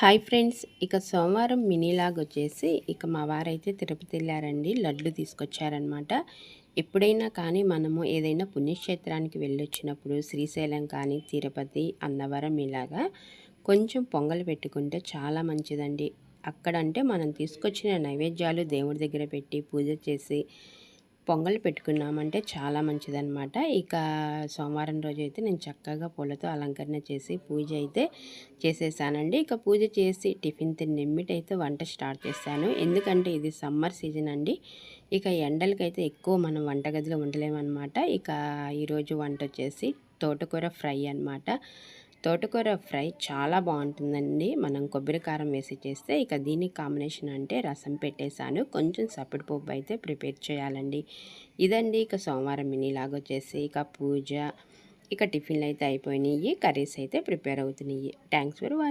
Hi friends, ఇక సోమవారం మినీలాగొచ్చేసి ఇక మా వారైతే తిరుపతి వెళ్ళారండి. లడ్లు తీసుకొచ్చారనమాట. ఎప్పుడైనా కానీ మనము ఏదైనా పుణ్యక్షేత్రానికి వెళ్ళొచ్చినప్పుడు శ్రీశైలం కానీ, తిరుపతి, అన్నవరం ఇలాగా కొంచెం పొంగల్ పెట్టుకుంటే చాలా మంచిదండి. అక్కడంటే మనం తీసుకొచ్చిన నైవేద్యాలు దేవుడి దగ్గర పెట్టి పూజ చేసి పొంగల్ పెట్టుకున్నామంటే చాలా మంచిదన్నమాట. ఇక సోమవారం రోజైతే నేను చక్కగా పూలతో అలంకరణ చేసి పూజ అయితే చేసేసానండి. ఇక పూజ చేసి టిఫిన్ తిన్నెమ్మిటైతే వంట స్టార్ట్ చేశాను. ఎందుకంటే ఇది సమ్మర్ సీజన్ అండి. ఇక ఎండలకైతే ఎక్కువ మనం వంటగదిలో ఉండలేమన్నమాట. ఇక ఈరోజు వంట వచ్చేసి తోటకూర ఫ్రై అనమాట. తోటకూర ఫ్రై చాలా బాగుంటుందండి మనం కొబ్బరి కారం వేసి చేస్తే. ఇక దీనికి కాంబినేషన్ అంటే రసం పెట్టేశాను. కొంచెం సప్పిడిపప్పు అయితే ప్రిపేర్ చేయాలండి. ఇదండి ఇక సోమవారం మినీలాగొచ్చేసి ఇక పూజ, ఇక టిఫిన్లు అయితే అయిపోయినాయి. కర్రీస్ అయితే ప్రిపేర్ అవుతున్నాయి. Thanks for watching.